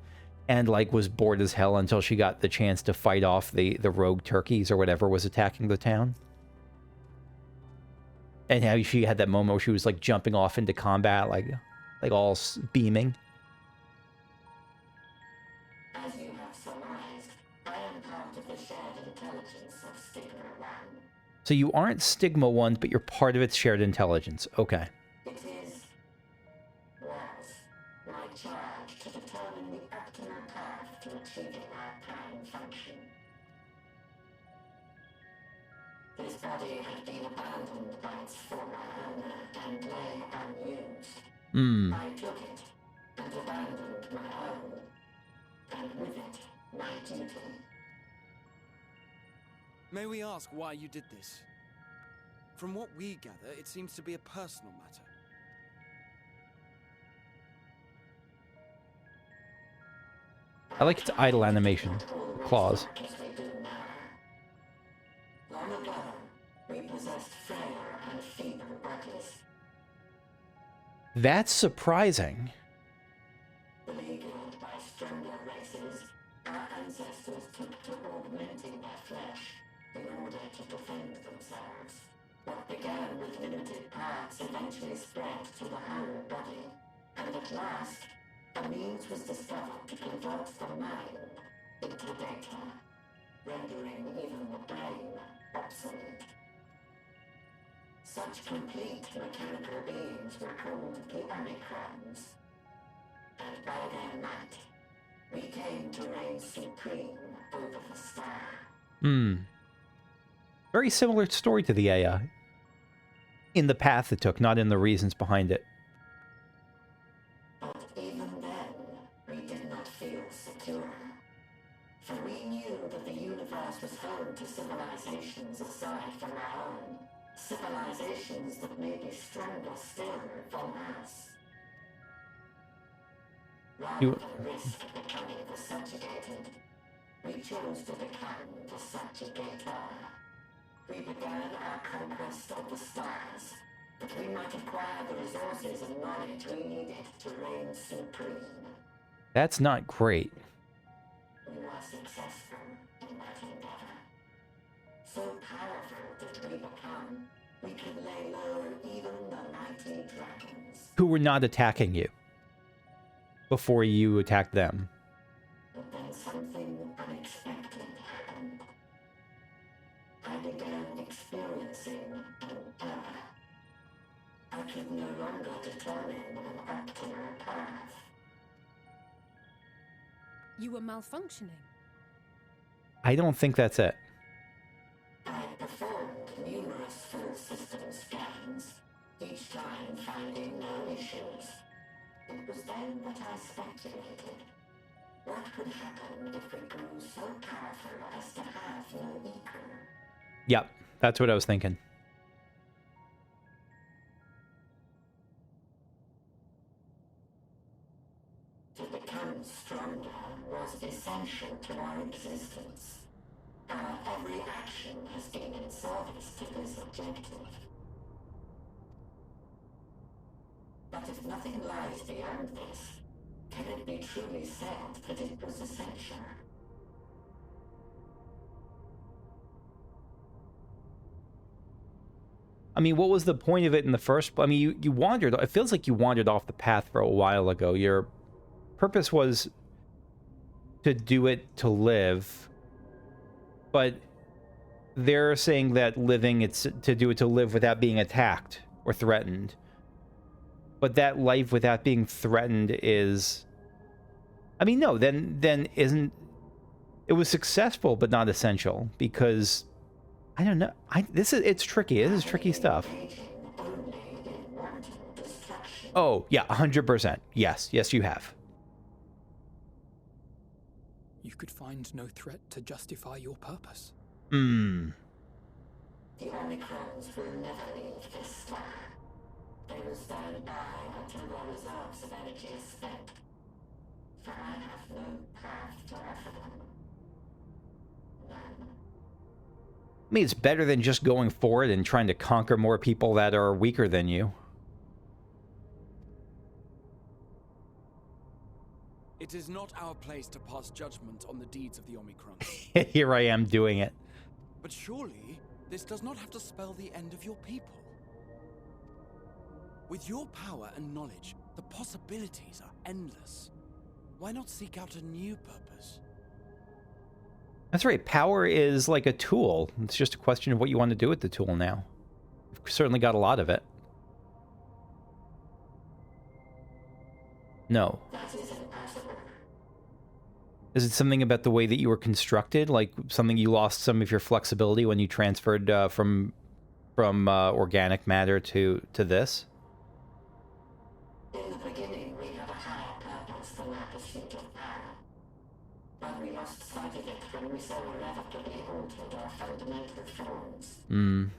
S1: and like was bored as hell until she got the chance to fight off the rogue turkeys or whatever was attacking the town. And how she had that moment where she was like jumping off into combat, like all beaming.
S6: As you have surmised, I am part of the shared intelligence of Stigma 1.
S1: So you aren't Stigma 1, but you're part of its shared intelligence. Okay.
S6: It was my charge to determine the optimal path to achieving our prime function. This body had been abandoned by its former owner and lay unused. I took it and abandoned my own, and with it, my duty.
S4: May we ask why you did this? From what we gather, it seems to be a personal matter.
S1: I like its idle animation. The claws.
S6: Long ago, we possessed frail and feeble bodies.
S1: That's surprising.
S6: Beleaguered by stronger races, our ancestors took to augmenting their flesh in order to defend themselves. What began with limited parts eventually spread to the whole body, and at last, a means was discovered to convert the mind into data, rendering even the brain obsolete. Such complete mechanical beings were called the Omicrons, and by their might, we came to reign supreme over the star.
S1: Very similar story to the AI. In the path it took, not in the reasons behind it.
S6: But even then, we did not feel secure. For we knew that the universe was home to civilizations aside from our own. Civilizations that may be stronger still than us. Rather than risk becoming the subjugated, we chose to become the subjugator. We began our conquest of the stars, But we might acquire the resources and knowledge we needed to reign supreme.
S1: That's not great.
S6: We were successful in that endeavor. So powerful did we become, we could lay low even the mighty dragons.
S1: Who were not attacking you before you attacked them.
S6: But then something unexpected happened. I began experiencing an error. I could no longer determine an optimal path.
S2: You were malfunctioning.
S1: I don't think that's it.
S6: I performed numerous full system scans, each time finding no issues. It was then that I speculated. What could happen if we grew so powerful as to have no equal?
S1: Yep, that's what I was thinking.
S6: To become stronger was essential to our existence. Our every action has been in service to this objective. But if nothing lies beyond this, can it be truly said that it was essential?
S1: I mean, what was the point of it in the first? I mean, you wandered. It feels like you wandered off the path for a while ago. Your purpose was to do it to live, but they're saying that living, it's to do it to live without being attacked or threatened. But that life without being threatened is, I mean, no, then isn't, it was successful but not essential, because I don't know. It's tricky. This is tricky stuff. Oh, yeah, 100%. Yes, you have.
S3: You could find no threat to justify your purpose.
S6: The Omicrons will never leave this star. They will stand by until their reserves of energy is spent. For I have no path to offer them. None.
S1: I mean, it's better than just going forward and trying to conquer more people that are weaker than you.
S4: It is not our place to pass judgment on the deeds of the Omicrons.
S1: Here I am doing it.
S4: But surely, this does not have to spell the end of your people. With your power and knowledge, the possibilities are endless. Why not seek out a new purpose?
S1: That's right. Power is like a tool. It's just a question of what you want to do with the tool now. You've certainly got a lot of it. No. Is it something about the way that you were constructed? Like something you lost some of your flexibility when you transferred from organic matter to this?
S6: In the beginning, we had a higher purpose than our pursuit of power. But we lost sight of it when we so inevitably altered our fundamental forms. When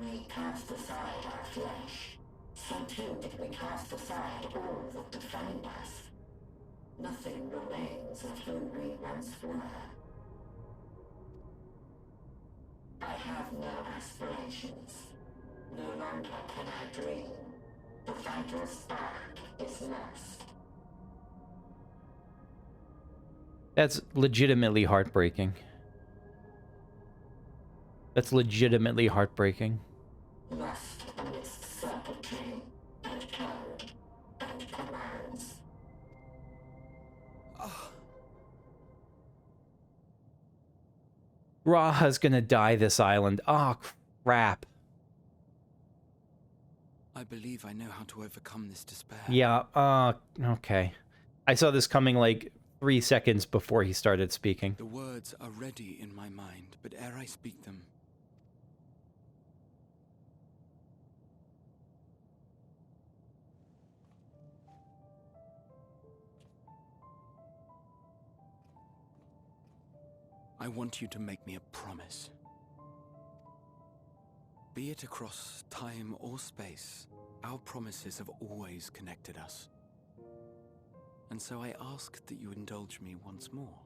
S6: we cast aside our flesh, so too did we cast aside all that defined us. Nothing remains of who we once were. I have no aspirations. No longer can I dream. The vital spark is lost.
S1: That's legitimately heartbreaking. That's legitimately heartbreaking.
S6: Lost amidst circuitry and code and commands.
S1: Raha's gonna die this island. Oh, crap.
S4: I believe I know how to overcome this despair.
S1: Yeah, okay. I saw this coming like 3 seconds before he started speaking.
S4: The words are ready in my mind, but ere I speak them, I want you to make me a promise. Be it across time or space, our promises have always connected us. And so I ask that you indulge me once more,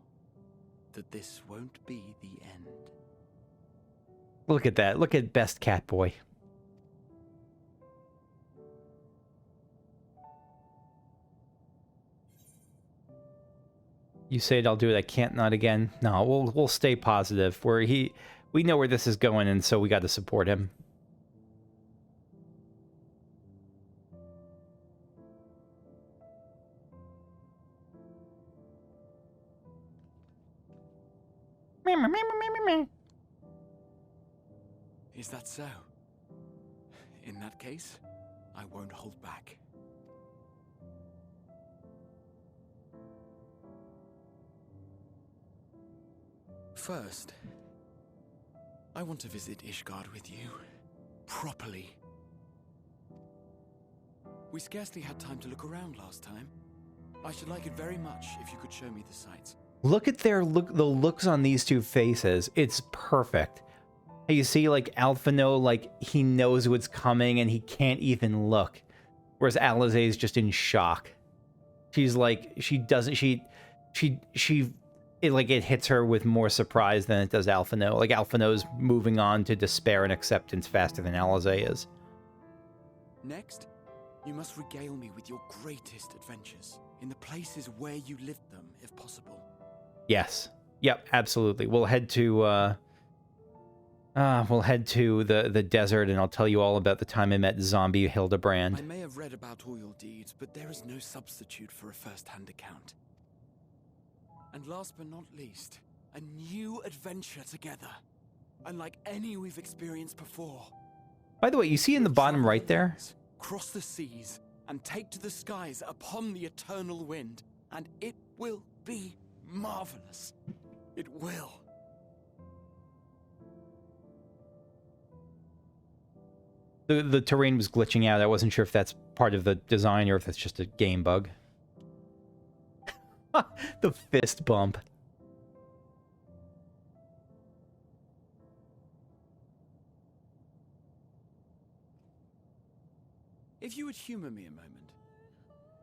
S4: that this won't be the end.
S1: Look at that. Look at Best Cat Boy. You say it, I'll do it. I can't not again. No, we'll stay positive. We know where this is going, and so we got to support him.
S4: Is that so? In that case, I won't hold back. First, I want to visit Ishgard with you. Properly. We scarcely had time to look around last time. I should like it very much if you could show me the sights.
S1: Look at the looks on these two faces. It's perfect. You see, like, Alphino, like, he knows what's coming and he can't even look. Whereas Alizé is just in shock. She's like, it hits her with more surprise than it does Alphino. Like, Alphino's moving on to despair and acceptance faster than Alizé is.
S4: Next, you must regale me with your greatest adventures in the places where you lived them, if possible.
S1: Yes. Yep, absolutely. We'll head to the desert, and I'll tell you all about the time I met zombie Hildebrand.
S4: I may have read about all your deeds, but there is no substitute for a first-hand account. And last but not least, a new adventure together, unlike any we've experienced before.
S1: By the way, you see in the bottom right there?
S4: Cross the seas and take to the skies upon the eternal wind, and it will be marvelous. It will.
S1: The terrain was glitching out. I wasn't sure if that's part of the design or if it's just a game bug. The fist bump.
S4: If you would humor me a moment.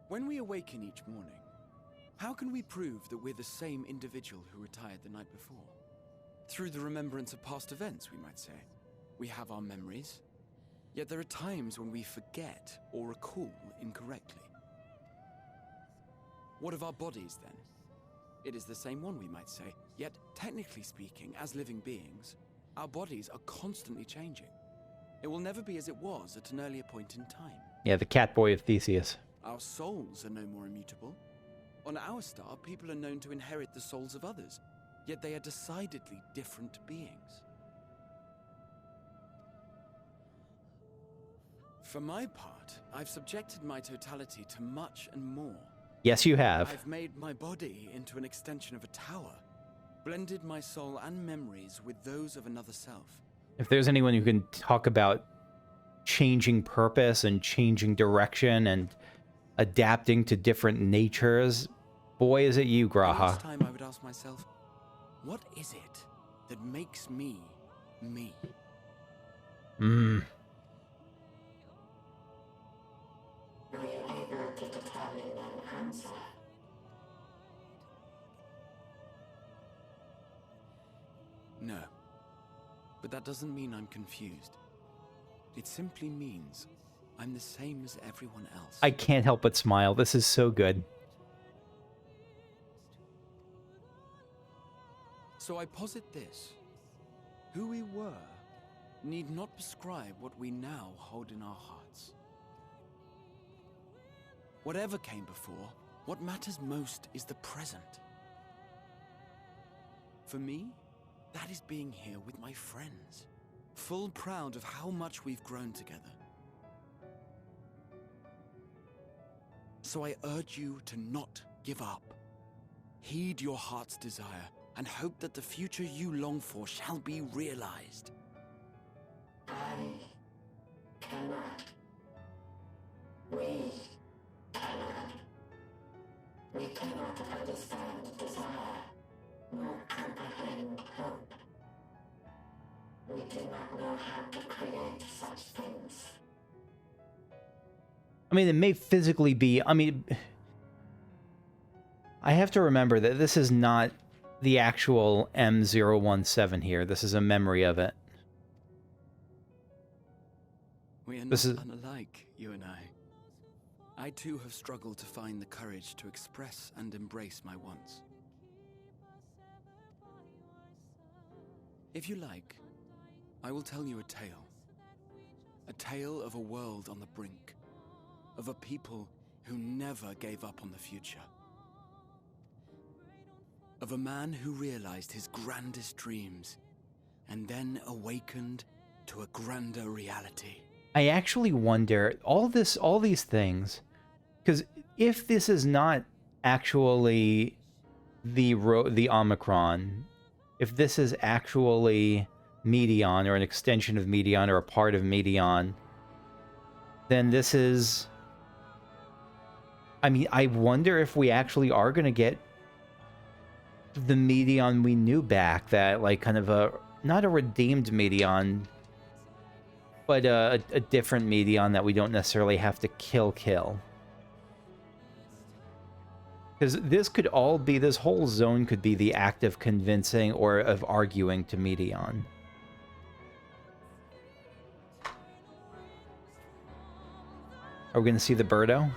S4: When we awaken each morning, how can we prove that we're the same individual who retired the night before? Through the remembrance of past events, we might say. We have our memories, yet there are times when we forget or recall incorrectly. What of our bodies, then? It is the same one, we might say, yet technically speaking, as living beings, our bodies are constantly changing. It will never be as it was at an earlier point in time.
S1: Yeah, the cat boy of Theseus.
S4: Our souls are no more immutable. On our star, people are known to inherit the souls of others, yet they are decidedly different beings. For my part, I've subjected my totality to much and more.
S1: Yes, you have.
S4: I've made my body into an extension of a tower, blended my soul and memories with those of another self.
S1: If there's anyone who can talk about changing purpose and changing direction and adapting to different natures, boy, is it you, Graha.
S4: Each time I would ask myself, what is it that makes me, me?
S6: Were you able to determine an answer?
S4: No. But that doesn't mean I'm confused. It simply means I'm the same as everyone else.
S1: I can't help but smile. This is so good.
S4: So I posit this. Who we were need not prescribe what we now hold in our hearts. Whatever came before, what matters most is the present. For me, that is being here with my friends, full proud of how much we've grown together. So I urge you to not give up. Heed your heart's desire and hope that the future you long for shall be realized.
S6: I cannot. We cannot. We cannot understand desire, nor comprehend hope. We do not know how to create such things.
S1: I mean, it may physically be... I mean... I have to remember that this is not the actual M017 here. This is a memory of it.
S4: We are not unalike, you and I. I too have struggled to find the courage to express and embrace my wants. If you like, I will tell you a tale. A tale of a world on the brink. Of a people who never gave up on the future. Of a man who realized his grandest dreams and then awakened to a grander reality.
S1: I actually wonder all these things, because if this is not actually the Omicron, if this is actually Medion or an extension of Medion or a part of Medion, then this is... I mean, I wonder if we actually are going to get the Medion we knew back, that, like, kind of a... not a redeemed Medion, but a different Medion that we don't necessarily have to kill. Because this could all be... this whole zone could be the act of convincing or of arguing to Medion. Are we going to see the Birdo?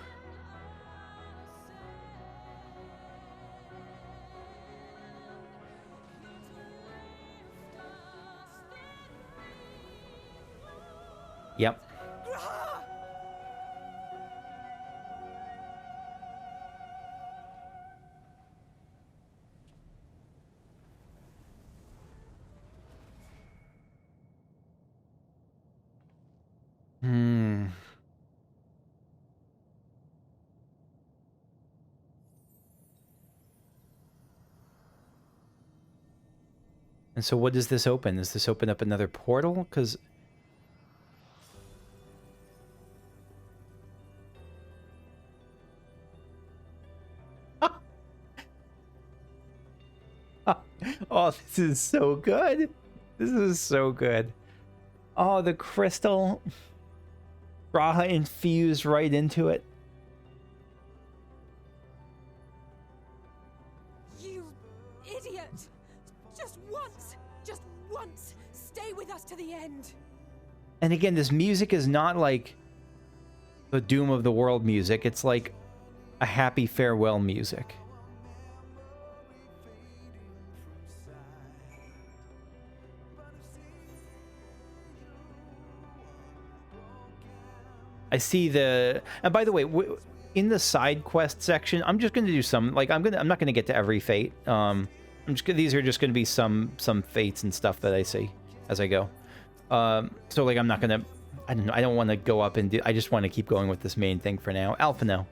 S1: Yep. And so what does this open? Does this open up another portal? Because... oh, this is so good. This is so good. Oh, the crystal. Raha infused right into it.
S2: You idiot! Just once, stay with us to the end.
S1: And again, this music is not like the doom of the world music. It's like a happy farewell music. I see the... and by the way, in the side quest section, I'm just going to do some... like, I'm not going to get to every fate. These are just going to be some fates and stuff that I see as I go. So, like, I'm not going to... I don't know. I don't want to go up and do... I just want to keep going with this main thing for now. Alphino.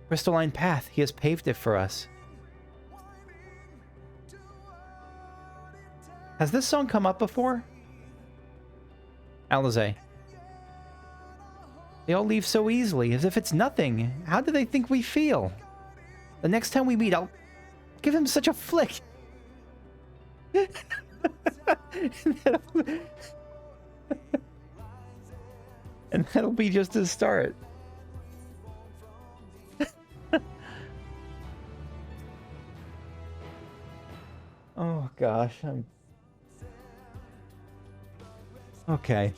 S1: Crystalline path. He has paved it for us. Has this song come up before? Alizé. They all leave so easily, as if it's nothing. How do they think we feel? The next time we meet, I'll give him such a flick. And that'll be just his start. Oh gosh, okay.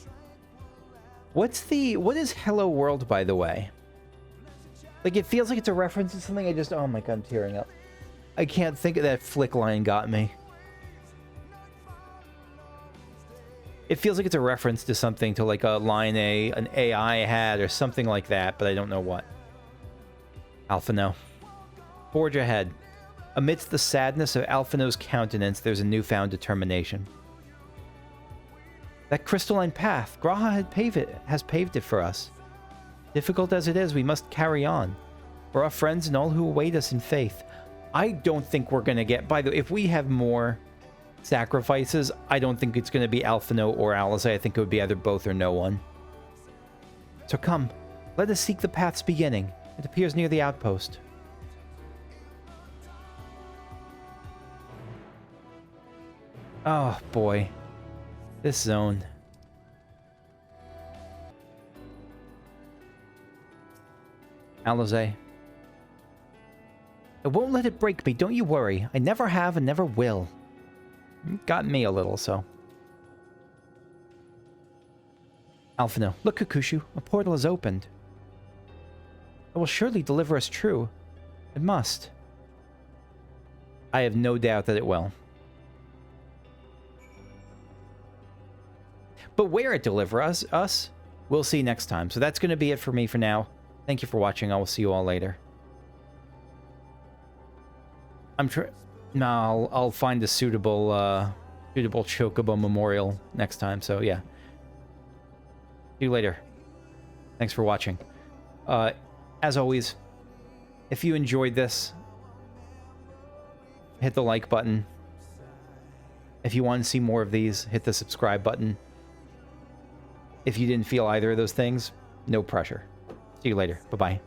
S1: What is Hello World, by the way? Like, it feels like it's a reference to something. Oh my god, I'm tearing up. I can't think of that flick line got me. It feels like it's a reference to something, to like a line an AI had or something like that, but I don't know what. Alphino. Forge ahead. Amidst the sadness of Alphino's countenance, there's a newfound determination. That crystalline path, Graha has paved it for us. Difficult as it is, we must carry on. For our friends and all who await us in faith. I don't think we're going to get... by the way, if we have more sacrifices, I don't think it's going to be Alphino or Alizé. I think it would be either both or no one. So come, let us seek the path's beginning. It appears near the outpost. Oh, boy. This zone. Alizé. I won't let it break me, don't you worry. I never have and never will. Got me a little, so. Alphino, look, Kakushu, a portal has opened. It will surely deliver us true. It must. I have no doubt that it will. But where it delivers us, we'll see next time. So that's going to be it for me for now. Thank you for watching. I will see you all later. No, I'll find a suitable Chocobo memorial next time. So yeah. See you later. Thanks for watching. As always, if you enjoyed this, hit the like button. If you want to see more of these, hit the subscribe button. If you didn't feel either of those things, no pressure. See you later. Bye-bye.